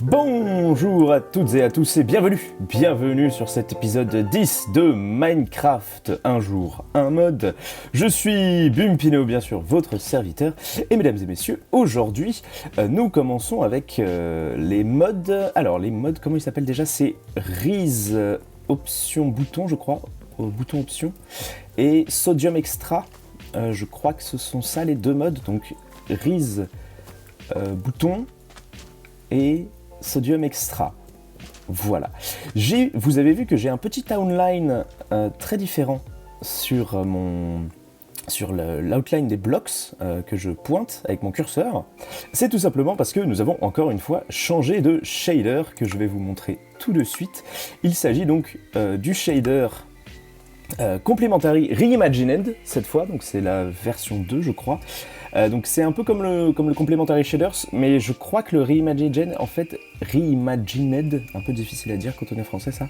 Bonjour à toutes et à tous et bienvenue sur cet épisode 10 de Minecraft, un jour, un mode. Je suis Bumpino, bien sûr, votre serviteur, et mesdames et messieurs, aujourd'hui, nous commençons avec les modes. Alors, les modes, comment ils s'appellent déjà? C'est Reese option bouton, je crois, bouton option, et Sodium Extra, je crois que ce sont ça les deux modes, donc Reese bouton et Sodium Extra. Voilà. Vous avez vu que j'ai un petit outline très différent sur l'outline des blocks que je pointe avec mon curseur. C'est tout simplement parce que nous avons encore une fois changé de shader que je vais vous montrer tout de suite. Il s'agit donc du shader Complementary Reimagined cette fois, donc c'est la version 2 je crois. Donc c'est un peu comme le Complementary Shaders, mais je crois que le Reimagined, en fait, Reimagined, un peu difficile à dire quand on est français ça,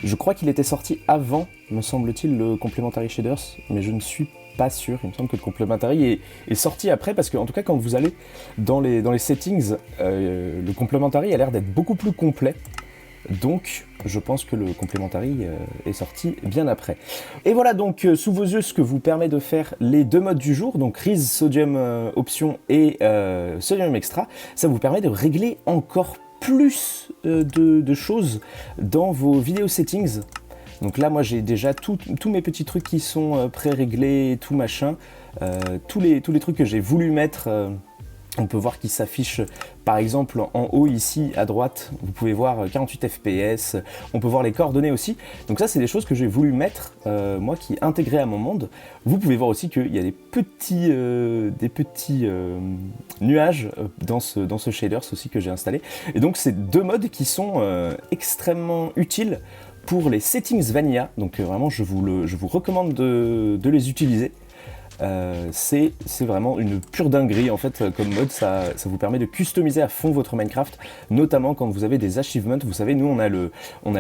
je crois qu'il était sorti avant, me semble-t-il, le Complementary Shaders, mais je ne suis pas sûr, il me semble que le Complementary est sorti après, parce que en tout cas quand vous allez dans les settings, le Complementary a l'air d'être beaucoup plus complet. Donc, je pense que le Complementary est sorti bien après. Et voilà donc sous vos yeux ce que vous permet de faire les deux modes du jour, donc Reese Sodium Option et Sodium Extra. Ça vous permet de régler encore plus de choses dans vos vidéo settings. Donc là, moi j'ai déjà tous mes petits trucs qui sont pré-réglés, tout machin. Tous les trucs que j'ai voulu mettre. On peut voir qu'il s'affiche par exemple en haut ici à droite, vous pouvez voir 48 fps, on peut voir les coordonnées aussi. Donc ça c'est des choses que j'ai voulu mettre, moi qui intégré à mon monde. Vous pouvez voir aussi qu'il y a des petits nuages dans ce shaders aussi que j'ai installé. Et donc c'est deux modes qui sont extrêmement utiles pour les settings vanilla. Donc vraiment je vous recommande de les utiliser. C'est vraiment une pure dinguerie en fait comme mode, ça vous permet de customiser à fond votre Minecraft, notamment quand vous avez des achievements. Vous savez, nous on a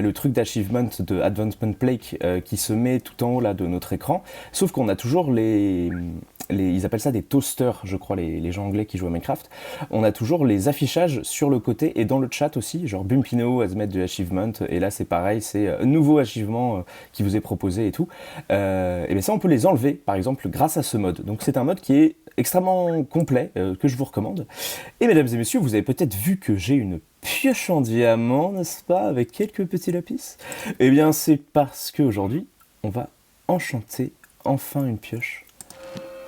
le truc d'achievement de Advancement Plate qui se met tout en haut là de notre écran, sauf qu'on a toujours ils appellent ça des toasters, je crois, les gens anglais qui jouent à Minecraft. On a toujours les affichages sur le côté et dans le chat aussi, genre Bumpino à se mettre de achievement, et là c'est pareil, c'est un nouveau achievement qui vous est proposé et tout. Et bien ça on peut les enlever par exemple grâce à ce mode. Donc c'est un mode qui est extrêmement complet, que je vous recommande. Et mesdames et messieurs, vous avez peut-être vu que j'ai une pioche en diamant, n'est-ce pas, avec quelques petits lapis. Et bien c'est parce qu'aujourd'hui on va enchanter enfin une pioche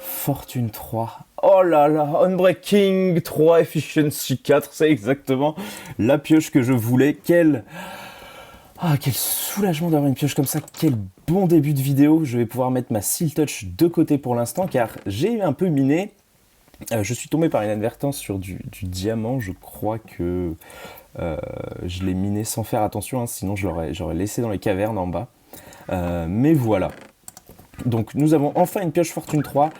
Fortune 3. Oh là là, Unbreaking 3, Efficiency 4, c'est exactement la pioche que je voulais. Quel soulagement d'avoir une pioche comme ça, quel bon début de vidéo. Je vais pouvoir mettre ma Seal Touch de côté pour l'instant, car j'ai un peu miné. Je suis tombé par inadvertance sur du diamant, je crois que je l'ai miné sans faire attention, hein, sinon j'aurais laissé dans les cavernes en bas. Mais voilà. Donc nous avons enfin une pioche Fortune 3.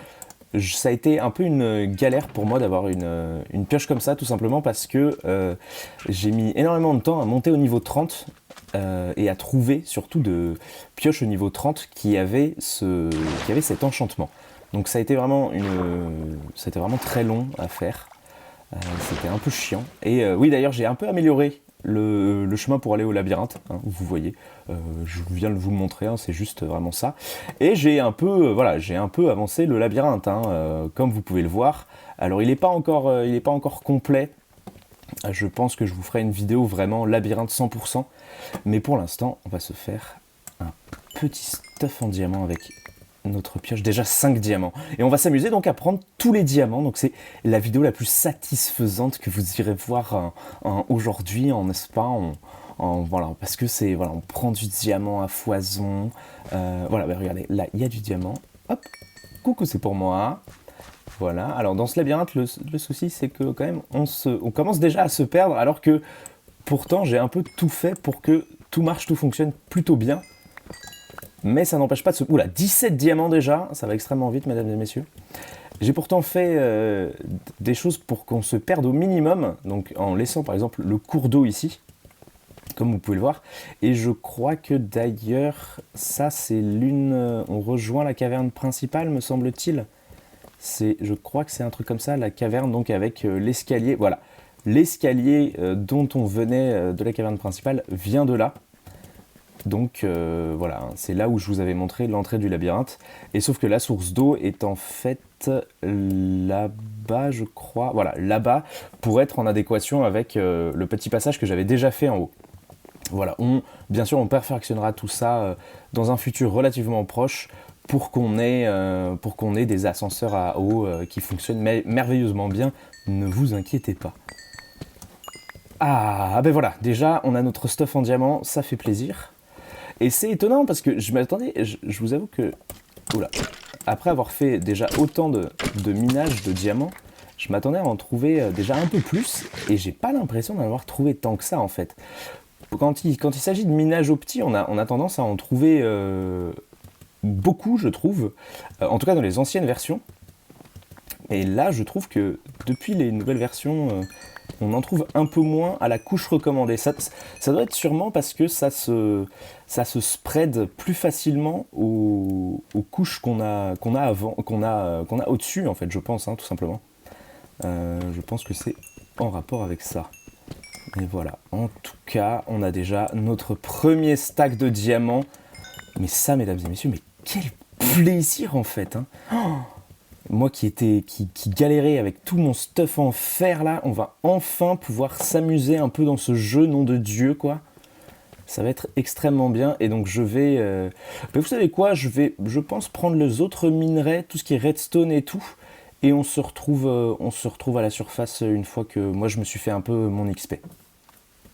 Ça a été un peu une galère pour moi d'avoir une pioche comme ça, tout simplement parce que j'ai mis énormément de temps à monter au niveau 30 et à trouver surtout de pioches au niveau 30 qui avaient cet enchantement. Donc ça a été vraiment très long à faire. C'était un peu chiant. Et oui, d'ailleurs, j'ai un peu amélioré le chemin pour aller au labyrinthe, hein, vous voyez, je viens de vous le montrer, hein, c'est juste vraiment ça. Et j'ai un peu avancé le labyrinthe, hein, comme vous pouvez le voir. Alors il n'est pas encore complet. Je pense que je vous ferai une vidéo vraiment labyrinthe 100%, mais pour l'instant, on va se faire un petit stuff en diamant avec notre pioche, déjà 5 diamants. Et on va s'amuser donc à prendre tous les diamants. Donc c'est la vidéo la plus satisfaisante que vous irez voir aujourd'hui, n'est-ce pas, voilà, parce que on prend du diamant à foison. Voilà, bah regardez, là il y a du diamant. Hop, coucou, c'est pour moi. Voilà, alors dans ce labyrinthe, le souci c'est que quand même on commence déjà à se perdre, alors que pourtant j'ai un peu tout fait pour que tout marche, tout fonctionne plutôt bien. Mais ça n'empêche pas de se... Oula, 17 diamants déjà, ça va extrêmement vite, mesdames et messieurs. J'ai pourtant fait des choses pour qu'on se perde au minimum, donc en laissant par exemple le cours d'eau ici, comme vous pouvez le voir. Et je crois que d'ailleurs, ça c'est on rejoint la caverne principale, me semble-t-il. Je crois que c'est un truc comme ça, la caverne donc avec l'escalier, voilà. l'escalier dont on venait de la caverne principale vient de là. Donc voilà, c'est là où je vous avais montré l'entrée du labyrinthe. Et sauf que la source d'eau est en fait là-bas, je crois. Voilà, là-bas, pour être en adéquation avec le petit passage que j'avais déjà fait en haut. Voilà, bien sûr, on perfectionnera tout ça dans un futur relativement proche pour qu'on ait des ascenseurs à eau qui fonctionnent merveilleusement bien. Ne vous inquiétez pas. Ah ben voilà, déjà, on a notre stuff en diamant, ça fait plaisir. Et c'est étonnant parce que je m'attendais, je vous avoue que, oula, après avoir fait déjà autant de minage de diamants, je m'attendais à en trouver déjà un peu plus, et j'ai pas l'impression d'en avoir trouvé tant que ça en fait. Quand il s'agit de minage au petit, on a tendance à en trouver beaucoup, je trouve, en tout cas dans les anciennes versions. Et là, je trouve que depuis les nouvelles versions, on en trouve un peu moins à la couche recommandée. Ça doit être sûrement parce que ça se spread plus facilement aux couches qu'on a au-dessus, en fait, je pense, hein, tout simplement. Je pense que c'est en rapport avec ça. Et voilà, en tout cas, on a déjà notre premier stack de diamants. Mais ça, mesdames et messieurs, mais quel plaisir en fait, hein. Moi qui galérais avec tout mon stuff en fer là, on va enfin pouvoir s'amuser un peu dans ce jeu, nom de Dieu quoi. Ça va être extrêmement bien et donc je vais... Mais vous savez quoi, je pense prendre les autres minerais, tout ce qui est redstone et tout, et on se retrouve à la surface une fois que moi je me suis fait un peu mon XP.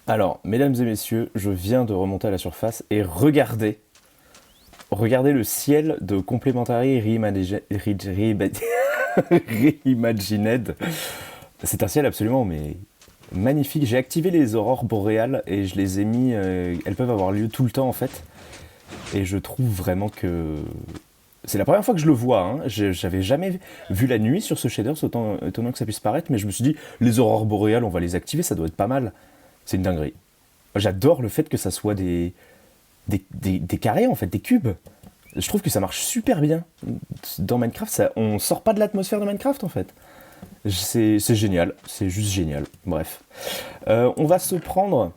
Alors, mesdames et messieurs, je viens de remonter à la surface et regardez le ciel de Complementary Reimagined. C'est un ciel absolument mais magnifique. J'ai activé les aurores boréales et je les ai mis. Elles peuvent avoir lieu tout le temps en fait. Et je trouve vraiment que c'est la première fois que je le vois. Hein. J'avais jamais vu la nuit sur ce shader, c'est autant étonnant que ça puisse paraître, mais je me suis dit les aurores boréales, on va les activer, ça doit être pas mal. C'est une dinguerie. J'adore le fait que ça soit des carrés en fait, des cubes. Je trouve que ça marche super bien dans Minecraft. On sort pas de l'atmosphère de Minecraft en fait. C'est génial, c'est juste génial. Bref, on va se prendre.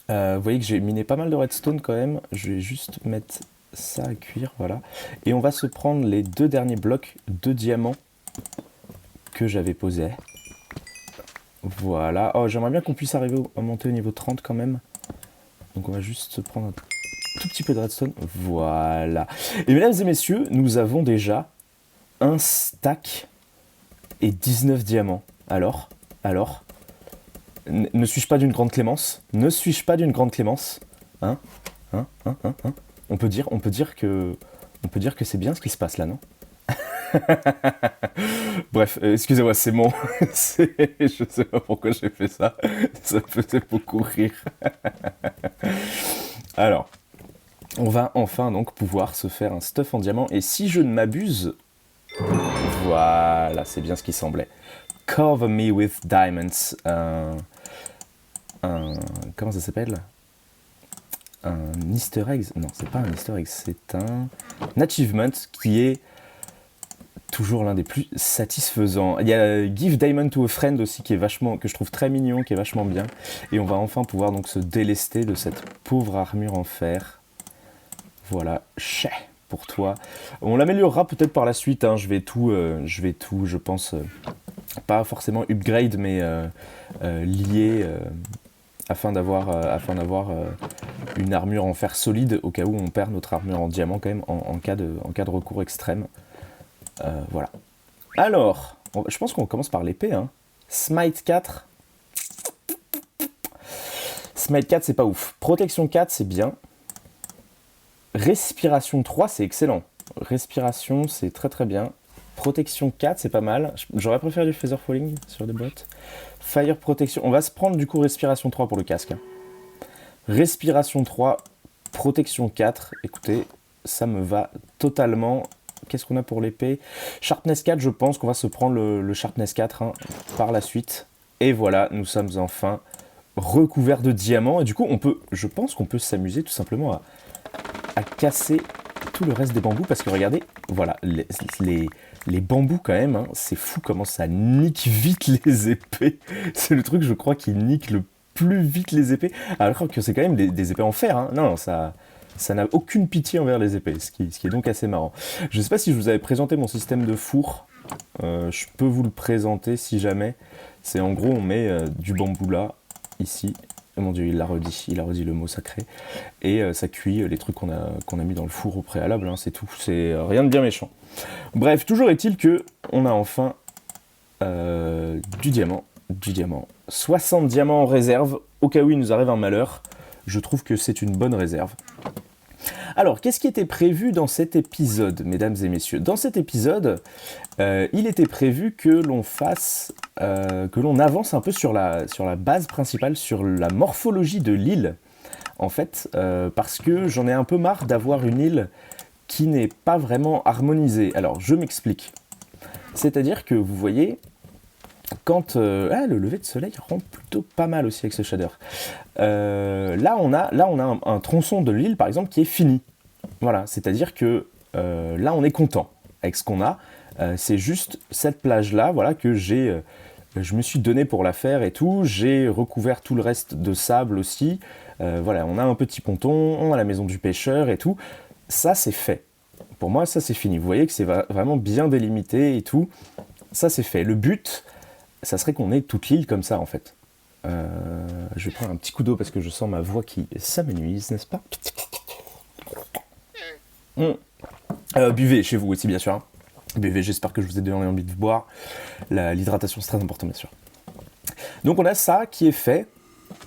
Vous voyez que j'ai miné pas mal de redstone quand même. Je vais juste mettre ça à cuire, voilà. Et on va se prendre les 2 derniers blocs de diamants que j'avais posés. Voilà. Oh, j'aimerais bien qu'on puisse arriver à monter au niveau 30 quand même. Donc on va juste se prendre un tout petit peu de redstone. Voilà. Et mesdames et messieurs, nous avons déjà un stack et 19 diamants. Alors, ne suis-je pas d'une grande clémence? Ne suis-je pas d'une grande clémence? Hein? On peut dire que c'est bien ce qui se passe là, non? Bref, excusez-moi, c'est mon... Je sais pas pourquoi j'ai fait ça. Ça me faisait beaucoup rire. Alors, on va enfin donc pouvoir se faire un stuff en diamant. Et si je ne m'abuse... Voilà, c'est bien ce qui semblait. Cover me with diamonds. Comment ça s'appelle? Un easter egg? Non, c'est pas un easter egg, c'est un achievement qui est toujours l'un des plus satisfaisants. Il y a Give Diamond to a Friend aussi que je trouve très mignon, qui est vachement bien. Et on va enfin pouvoir donc se délester de cette pauvre armure en fer. Voilà, chais pour toi. On l'améliorera peut-être par la suite, hein. Je vais tout, je pense, pas forcément upgrade, mais lier afin d'avoir une armure en fer solide au cas où on perd notre armure en diamant quand même en cas de recours extrême. Voilà. Alors, je pense qu'on commence par l'épée. Hein. Smite 4. Smite 4, c'est pas ouf. Protection 4, c'est bien. Respiration 3, c'est excellent. Respiration, c'est très très bien. Protection 4, c'est pas mal. J'aurais préféré du Feather Falling sur des bottes. Fire Protection. On va se prendre du coup Respiration 3 pour le casque. Hein. Respiration 3, Protection 4. Écoutez, ça me va totalement. Qu'est-ce qu'on a pour l'épée? Sharpness 4, je pense qu'on va se prendre le Sharpness 4 hein, par la suite. Et voilà, nous sommes enfin recouverts de diamants. Et du coup, je pense qu'on peut s'amuser tout simplement à casser tout le reste des bambous. Parce que regardez, voilà, Les bambous quand même, hein, c'est fou comment ça nique vite les épées. C'est le truc, je crois, qui nique le plus vite les épées. Alors que c'est quand même des épées en fer. Hein. Non, ça n'a aucune pitié envers les épées, ce qui est donc assez marrant. Je ne sais pas si je vous avais présenté mon système de four. Je peux vous le présenter si jamais. C'est en gros, on met du bambou là, ici. Oh mon dieu, il a redit le mot sacré. Et ça cuit les trucs qu'on a mis dans le four au préalable, hein, c'est tout. C'est rien de bien méchant. Bref, toujours est-il que on a enfin du diamant. 60 diamants en réserve, au cas où il nous arrive un malheur. Je trouve que c'est une bonne réserve. Alors, qu'est-ce qui était prévu dans cet épisode, mesdames et messieurs ? Dans cet épisode, il était prévu que l'on avance un peu sur la base principale, sur la morphologie de l'île, en fait, parce que j'en ai un peu marre d'avoir une île qui n'est pas vraiment harmonisée. Alors, je m'explique. C'est-à-dire que, vous voyez, quand le lever de soleil rend plutôt pas mal aussi avec ce shader. Là, on a un tronçon de l'île, par exemple, qui est fini. Voilà, c'est-à-dire que là, on est content avec ce qu'on a. C'est juste cette plage-là, voilà, que je me suis donné pour la faire et tout. J'ai recouvert tout le reste de sable aussi. Voilà, on a un petit ponton, on a la maison du pêcheur et tout. Ça, c'est fait. Pour moi, ça, c'est fini. Vous voyez que c'est vraiment bien délimité et tout. Ça, c'est fait. Le but, ça serait qu'on ait toute l'île comme ça, en fait. Je vais prendre un petit coup d'eau parce que je sens ma voix qui s'amenuise, n'est-ce pas ? Buvez chez vous aussi, bien sûr. Hein. Buvez, j'espère que je vous ai donné envie de boire. L'hydratation, c'est très important, bien sûr. Donc, on a ça qui est fait.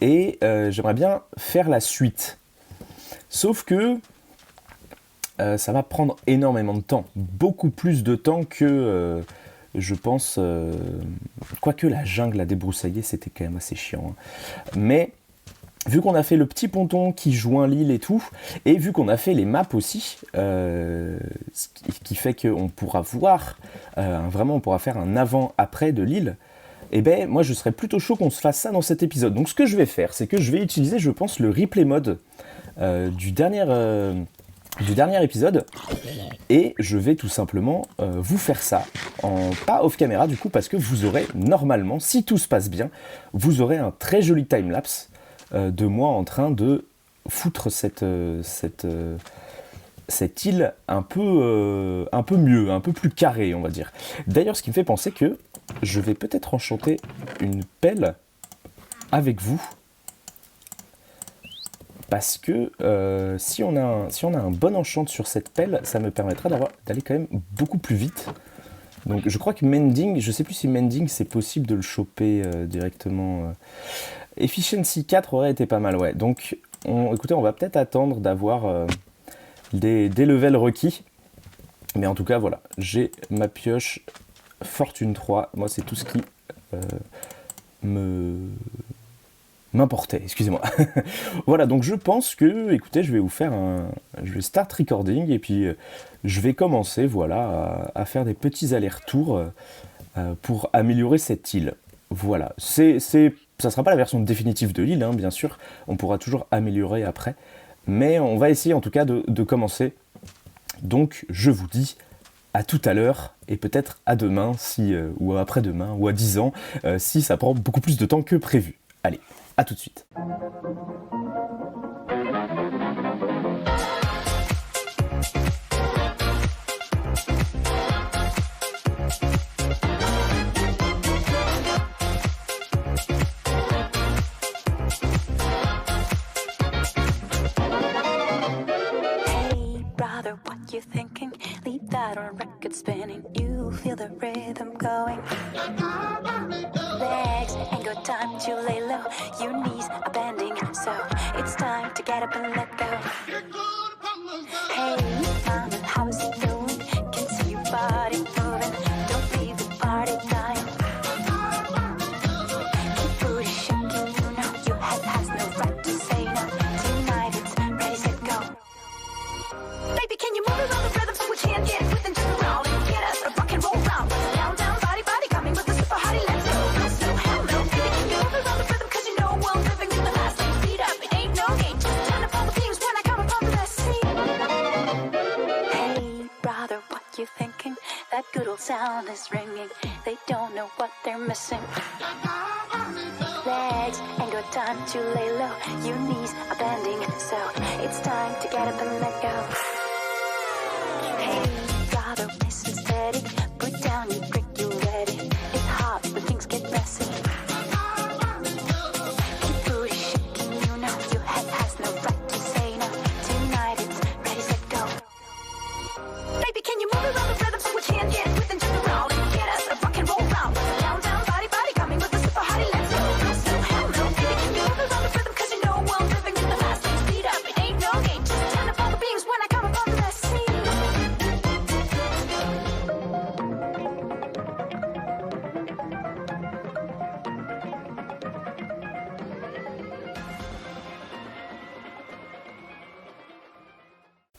Et j'aimerais bien faire la suite. Sauf que ça va prendre énormément de temps. Beaucoup plus de temps que... je pense, quoique la jungle à débroussailler, c'était quand même assez chiant. Hein. Mais vu qu'on a fait le petit ponton qui joint l'île et tout, et vu qu'on a fait les maps aussi, ce qui fait qu'on pourra voir, vraiment on pourra faire un avant-après de l'île, et ben moi je serais plutôt chaud qu'on se fasse ça dans cet épisode. Donc ce que je vais faire, c'est que je vais utiliser, je pense, le replay mode du dernier épisode, et je vais tout simplement vous faire ça, pas off caméra du coup, parce que vous aurez normalement, si tout se passe bien, vous aurez un très joli timelapse de moi en train de foutre cette île un peu mieux, un peu plus carrée, on va dire. D'ailleurs, ce qui me fait penser que je vais peut-être enchanter une pelle avec vous. Parce que si on a un bon enchant sur cette pelle, ça me permettra d'aller quand même beaucoup plus vite. Donc je crois que mending, je sais plus si mending c'est possible de le choper directement. Efficiency 4 aurait été pas mal, ouais. Donc écoutez, on va peut-être attendre d'avoir des levels requis. Mais en tout cas, voilà, j'ai ma pioche Fortune 3. Moi, c'est tout ce qui m'importait, excusez-moi. Voilà, donc je pense que, écoutez, je vais start recording et puis je vais commencer, voilà, à faire des petits allers-retours pour améliorer cette île. Voilà, ça sera pas la version définitive de l'île, hein, bien sûr, on pourra toujours améliorer après, mais on va essayer en tout cas de commencer. Donc, je vous dis à tout à l'heure, et peut-être à demain, ou à après-demain, ou à 10 ans, si ça prend beaucoup plus de temps que prévu. Allez, à tout de suite. You thinking? Leave that on record spinning. You feel the rhythm going. Legs ain't got time to lay low. Your knees are bending, so it's time to get up and let go. Hey, mama, how is it going? Can see your body moving. Don't leave the party dying. Keep booty shaking, you know your head has no right to say no. Tonight it's ready, set, go. Baby, can you move around the rhythm so we can't get with and just around and get us a rock and roll round? Down, down, body, body, coming with a super hottie, let's go. No, so hell no, baby, can you move around the rhythm? Cause you know we're living in the last lane, feet up, it ain't no game. Just turn up all the things when I come up on the sound is ringing. They don't know what they're missing. Legs ain't got time to lay low. Your knees are bending, so it's time to get up and let go. Hey, gotta listen steady. Put down your brick, you ready. It's hard when things get messy. Keep booty shaking, you know your head has no right to say no. Tonight it's ready, set, go. Baby, can you move around the rhythm so we can get within just around and get us a rock and roll round? Down, down, body, body, coming with a super hottie, let's go. So hell no, baby, can you move around the rhythm? Cause you know I'm living in the fast lane, speed up, it ain't no game. Just turn up all the beams when I come up on the scene.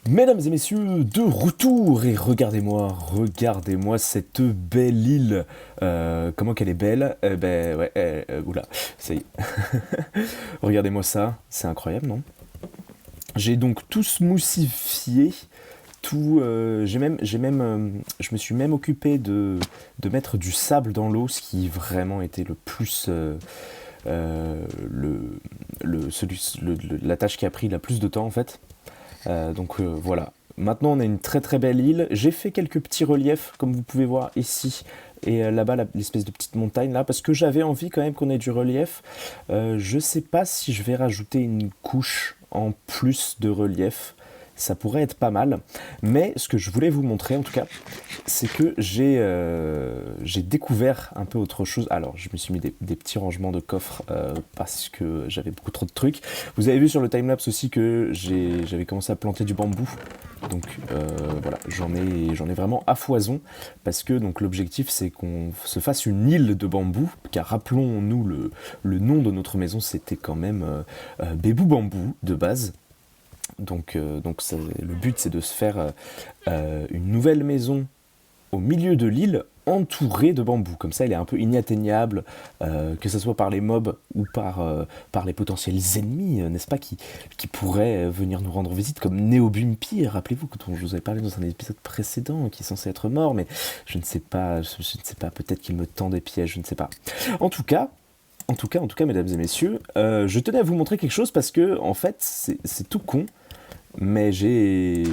Mesdames et messieurs, de retour, et regardez-moi cette belle île. Comment qu'elle est belle. Oula, ça y est. Regardez-moi ça, c'est incroyable, non? J'ai donc tout smoothie, je me suis même occupé de mettre du sable dans l'eau, ce qui vraiment était le plus, la tâche qui a pris la plus de temps en fait. Voilà. Maintenant on a une très très belle île. J'ai fait quelques petits reliefs comme vous pouvez voir ici et là-bas l'espèce de petite montagne là parce que j'avais envie quand même qu'on ait du relief. Je sais pas si je vais rajouter une couche en plus de relief. Ça pourrait être pas mal, mais ce que je voulais vous montrer en tout cas, c'est que j'ai découvert un peu autre chose. Alors je me suis mis des petits rangements de coffres parce que j'avais beaucoup trop de trucs. Vous avez vu sur le timelapse aussi que j'avais commencé à planter du bambou. Donc voilà, j'en ai vraiment à foison parce que donc l'objectif c'est qu'on se fasse une île de bambou, car rappelons-nous le nom de notre maison c'était quand même Bébou Bambou de base. Donc le but c'est de se faire une nouvelle maison au milieu de l'île entourée de bambou. Comme ça elle est un peu inatteignable, que ce soit par les mobs ou par les potentiels ennemis, n'est-ce pas, qui pourraient venir nous rendre visite, comme Néobumpy, rappelez-vous, dont je vous avais parlé dans un épisode précédent, qui est censé être mort, mais je ne sais pas, peut-être qu'il me tend des pièges, je ne sais pas. En tout cas, mesdames et messieurs, je tenais à vous montrer quelque chose parce que, en fait, c'est tout con, mais j'ai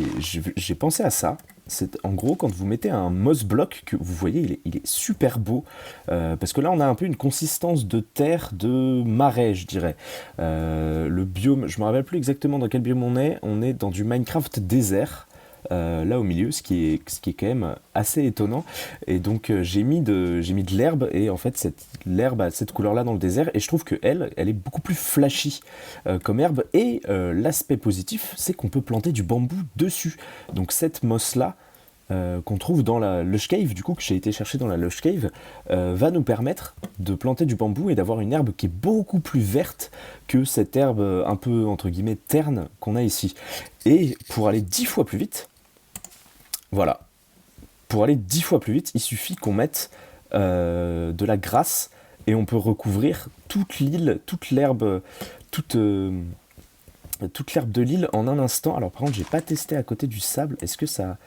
pensé à ça. C'est en gros quand vous mettez un moss block, que vous voyez, il est super beau, parce que là on a un peu une consistance de terre de marais, je dirais. Le biome, je me rappelle plus exactement dans quel biome on est dans du Minecraft désert. Là au milieu, ce qui est quand même assez étonnant, et donc j'ai mis de l'herbe, et en fait l'herbe a cette couleur là dans le désert, et je trouve que elle est beaucoup plus flashy comme herbe, et l'aspect positif c'est qu'on peut planter du bambou dessus. Donc cette mosse là qu'on trouve dans la Lush Cave, du coup que j'ai été chercher dans la Lush Cave, va nous permettre de planter du bambou et d'avoir une herbe qui est beaucoup plus verte que cette herbe un peu entre guillemets terne qu'on a ici. Et pour aller 10 fois plus vite, voilà, il suffit qu'on mette de la grasse et on peut recouvrir toute l'île, toute l'herbe de l'île en un instant. Alors par contre, j'ai pas testé à côté du sable. Est-ce que ça...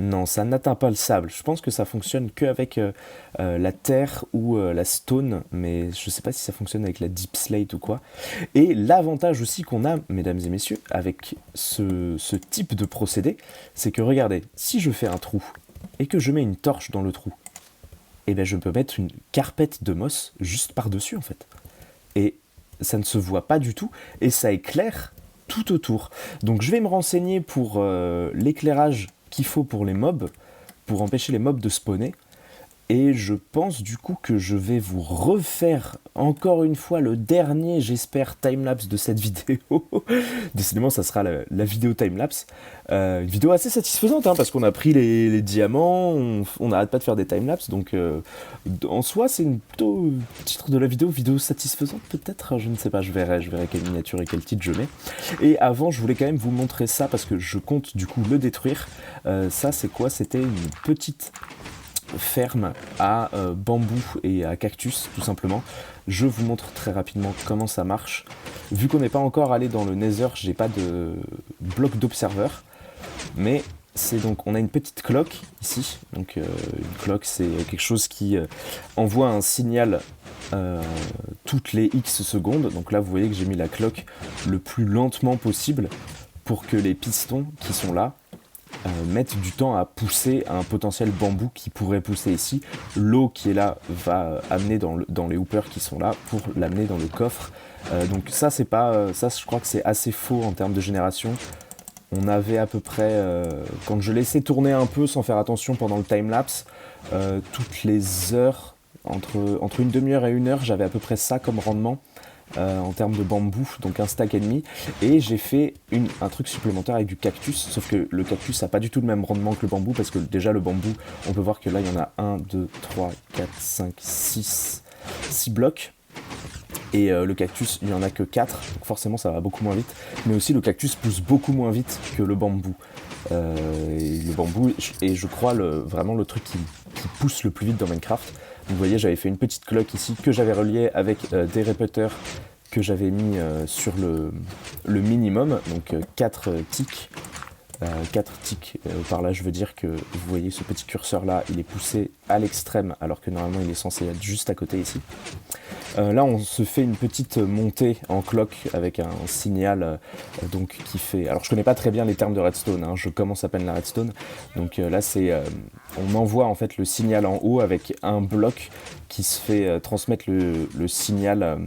Non, ça n'atteint pas le sable. Je pense que ça fonctionne qu'avec la terre ou la stone, mais je sais pas si ça fonctionne avec la deep slate ou quoi. Et l'avantage aussi qu'on a, mesdames et messieurs, avec ce type de procédé, c'est que regardez, si je fais un trou et que je mets une torche dans le trou, eh ben je peux mettre une carpette de moss juste par-dessus en fait. Et ça ne se voit pas du tout et ça éclaire tout autour. Donc je vais me renseigner pour l'éclairage qu'il faut pour les mobs, pour empêcher les mobs de spawner. Et je pense du coup que je vais vous refaire encore une fois le dernier, j'espère, timelapse de cette vidéo. Décidément, ça sera la vidéo timelapse. Une vidéo assez satisfaisante, hein, parce qu'on a pris les diamants, on n'arrête pas de faire des timelapses. Donc en soi, c'est plutôt le titre de la vidéo satisfaisante peut-être. Je ne sais pas, je verrai quelle miniature et quel titre je mets. Et avant, je voulais quand même vous montrer ça, parce que je compte du coup le détruire. Ça, c'est quoi? C'était une petite ferme à bambou et à cactus tout simplement. Je vous montre très rapidement comment ça marche. Vu qu'on n'est pas encore allé dans le Nether, j'ai pas de bloc d'observeur, mais c'est donc, on a une petite cloque ici. Donc une cloque, c'est quelque chose qui envoie un signal toutes les X secondes. Donc là, vous voyez que j'ai mis la cloque le plus lentement possible pour que les pistons qui sont là mettent du temps à pousser un potentiel bambou qui pourrait pousser ici. L'eau qui est là va amener dans les hoopers qui sont là pour l'amener dans le coffre. Donc ça, c'est pas, ça, je crois que c'est assez faux en termes de génération. On avait à peu près, quand je laissais tourner un peu sans faire attention pendant le timelapse, toutes les heures, entre une demi-heure et une heure, j'avais à peu près ça comme rendement en termes de bambou, donc un stack et demi. Et j'ai fait un truc supplémentaire avec du cactus, sauf que le cactus n'a pas du tout le même rendement que le bambou, parce que déjà le bambou, on peut voir que là il y en a 1, 2, 3, 4, 5, 6 blocs. Et le cactus, il n'y en a que 4, donc forcément ça va beaucoup moins vite. Mais aussi le cactus pousse beaucoup moins vite que le bambou. Et le bambou est, je crois, vraiment le truc qui pousse le plus vite dans Minecraft. Donc vous voyez, j'avais fait une petite cloque ici que j'avais reliée avec des répéteurs que j'avais mis sur le minimum, donc 4 ticks. 4 ticks par là, je veux dire que vous voyez ce petit curseur là, il est poussé à l'extrême alors que normalement il est censé être juste à côté ici. Là on se fait une petite montée en clock avec un signal donc qui fait... Alors je connais pas très bien les termes de redstone, hein, je commence à peine la redstone. Donc là c'est... on envoie en fait le signal en haut avec un bloc qui se fait transmettre le signal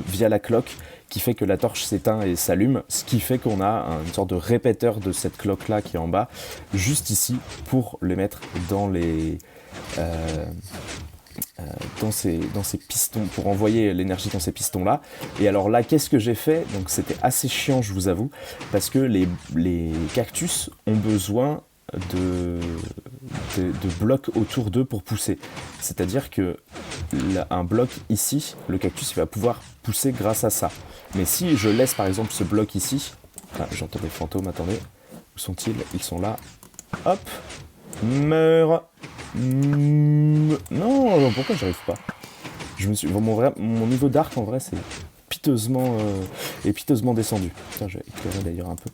via la clock, qui fait que la torche s'éteint et s'allume, ce qui fait qu'on a une sorte de répéteur de cette cloque là qui est en bas, juste ici, pour les mettre dans les... dans ces pistons, pour envoyer l'énergie dans ces pistons là. Et alors là, qu'est-ce que j'ai fait? Donc c'était assez chiant, je vous avoue, parce que les cactus ont besoin de blocs autour d'eux pour pousser. C'est-à-dire que un bloc ici, le cactus il va pouvoir pousser grâce à ça. Mais si je laisse par exemple ce bloc ici, ah, j'entends des fantômes, attendez, où sont-ils? Ils sont là. Hop, meurs. Non, pourquoi j'arrive pas? Mon niveau d'arc en vrai c'est piteusement descendu. Putain, je vais éclairer d'ailleurs un peu.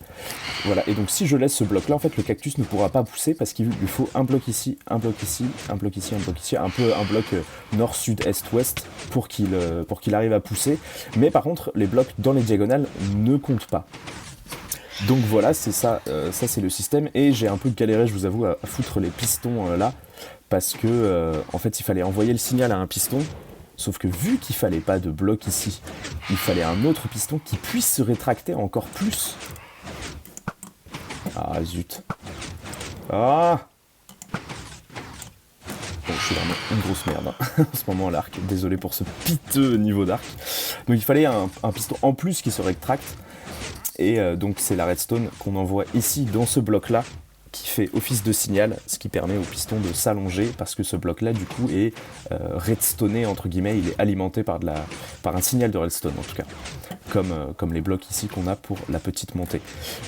Voilà, et donc si je laisse ce bloc là, en fait le cactus ne pourra pas pousser parce qu'il lui faut un bloc ici, un bloc ici, un bloc ici, un bloc ici, un peu un bloc nord, sud, est, ouest pour qu'il arrive à pousser. Mais par contre, les blocs dans les diagonales ne comptent pas. Donc voilà, c'est ça, ça c'est le système, et j'ai un peu galéré, je vous avoue, à foutre les pistons là, parce que en fait il fallait envoyer le signal à un piston, sauf que vu qu'il fallait pas de bloc ici, il fallait un autre piston qui puisse se rétracter encore plus. Ah zut. Ah bon, je suis vraiment une grosse merde hein, en ce moment à l'arc, désolé pour ce piteux niveau d'arc. Donc il fallait un piston en plus qui se rétracte. Et donc c'est la redstone qu'on envoie ici dans ce bloc là qui fait office de signal, ce qui permet au piston de s'allonger parce que ce bloc là du coup est redstoné entre guillemets, il est alimenté par un signal de redstone en tout cas, comme les blocs ici qu'on a pour la petite montée.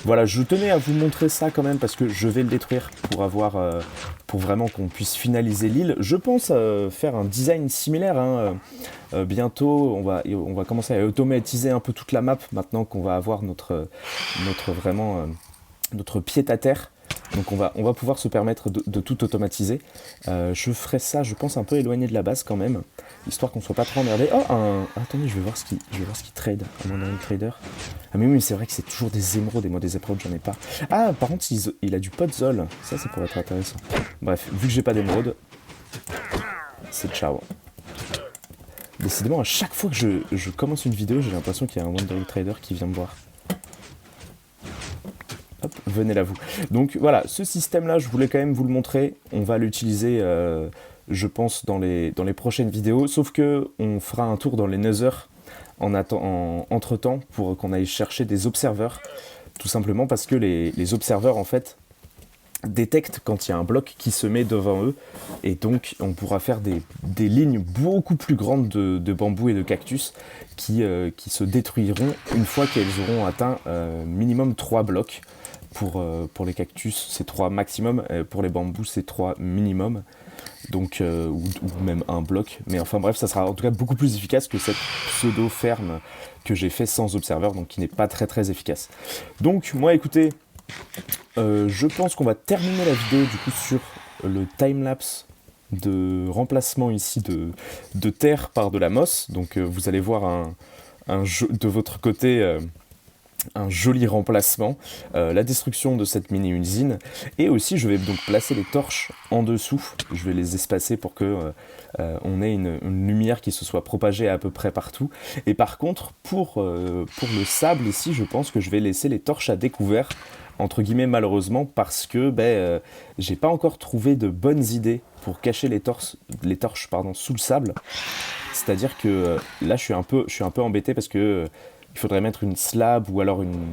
Voilà, je tenais à vous montrer ça quand même parce que je vais le détruire pour vraiment qu'on puisse finaliser l'île. Je pense faire un design similaire hein, bientôt on va commencer à automatiser un peu toute la map maintenant qu'on va avoir notre pied à terre. Donc on va pouvoir se permettre de tout automatiser. Je ferai ça, je pense, un peu éloigné de la base quand même, histoire qu'on soit pas trop emmerdé. Oh, attendez, je vais voir ce qu'il trade, un online trader. Ah mais oui, c'est vrai que c'est toujours des émeraudes, et moi des émeraudes j'en ai pas. Ah, par contre, il a du podzol, ça pourrait être intéressant. Bref, vu que j'ai pas d'émeraude, c'est ciao. Décidément, à chaque fois que je commence une vidéo, j'ai l'impression qu'il y a un Wandering Trader qui vient me voir. Hop, venez là vous. Donc voilà, ce système-là, je voulais quand même vous le montrer. On va l'utiliser, je pense, dans les prochaines vidéos. Sauf que on fera un tour dans les Nether entre-temps pour qu'on aille chercher des observeurs. Tout simplement parce que les observeurs, en fait, détectent quand il y a un bloc qui se met devant eux. Et donc, on pourra faire des lignes beaucoup plus grandes de bambou et de cactus qui se détruiront une fois qu'elles auront atteint minimum 3 blocs. Pour les cactus, c'est 3 maximum, pour les bambous, c'est 3 minimum, donc, ou même un bloc. Mais enfin bref, ça sera en tout cas beaucoup plus efficace que cette pseudo-ferme que j'ai fait sans observeur, donc qui n'est pas très très efficace. Donc moi écoutez, Je pense qu'on va terminer la vidéo du coup sur le timelapse de remplacement ici de terre par de la mosse. Donc vous allez voir de votre côté un joli remplacement, la destruction de cette mini-usine, et aussi je vais donc placer les torches en dessous, je vais les espacer pour que on ait une lumière qui se soit propagée à peu près partout. Et par contre, pour le sable ici, je pense que je vais laisser les torches à découvert, entre guillemets malheureusement, parce que j'ai pas encore trouvé de bonnes idées pour cacher les torches sous le sable. C'est-à-dire que là je suis un peu embêté parce que il faudrait mettre une slab ou alors une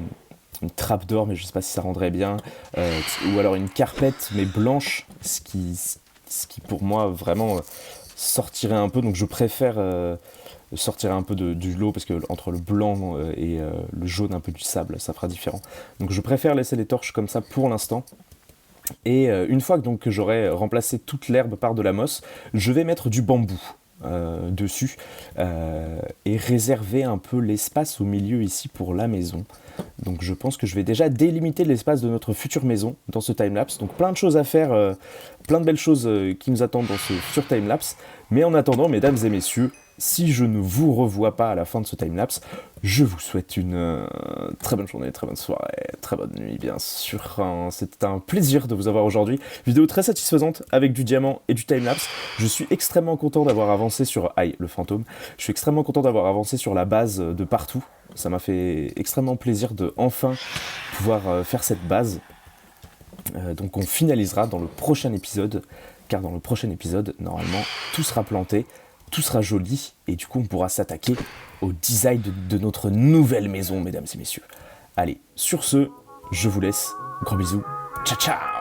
trappe d'or, mais je sais pas si ça rendrait bien, ou alors une carpette mais blanche, ce qui pour moi vraiment sortirait un peu. Donc je préfère sortir un peu du lot parce que entre le blanc et le jaune un peu du sable, ça fera différent. Donc je préfère laisser les torches comme ça pour l'instant. Et une fois que j'aurai remplacé toute l'herbe par de la mosse, je vais mettre du bambou dessus et réserver un peu l'espace au milieu ici pour la maison. Donc je pense que je vais déjà délimiter l'espace de notre future maison dans ce timelapse. Donc plein de choses à faire, plein de belles choses qui nous attendent dans ce futur timelapse. Mais en attendant, mesdames et messieurs, si je ne vous revois pas à la fin de ce timelapse, je vous souhaite une très bonne journée, très bonne soirée, très bonne nuit bien sûr. C'était un plaisir de vous avoir aujourd'hui. Vidéo très satisfaisante avec du diamant et du timelapse. Je suis extrêmement content d'avoir avancé sur... Aïe, le fantôme. Je suis extrêmement content d'avoir avancé sur la base de partout. Ça m'a fait extrêmement plaisir de enfin pouvoir faire cette base. Donc on finalisera dans le prochain épisode, car dans le prochain épisode, normalement, tout sera planté, tout sera joli, et du coup on pourra s'attaquer au design de notre nouvelle maison, mesdames et messieurs. Allez, sur ce, je vous laisse. Gros bisous. Ciao, ciao!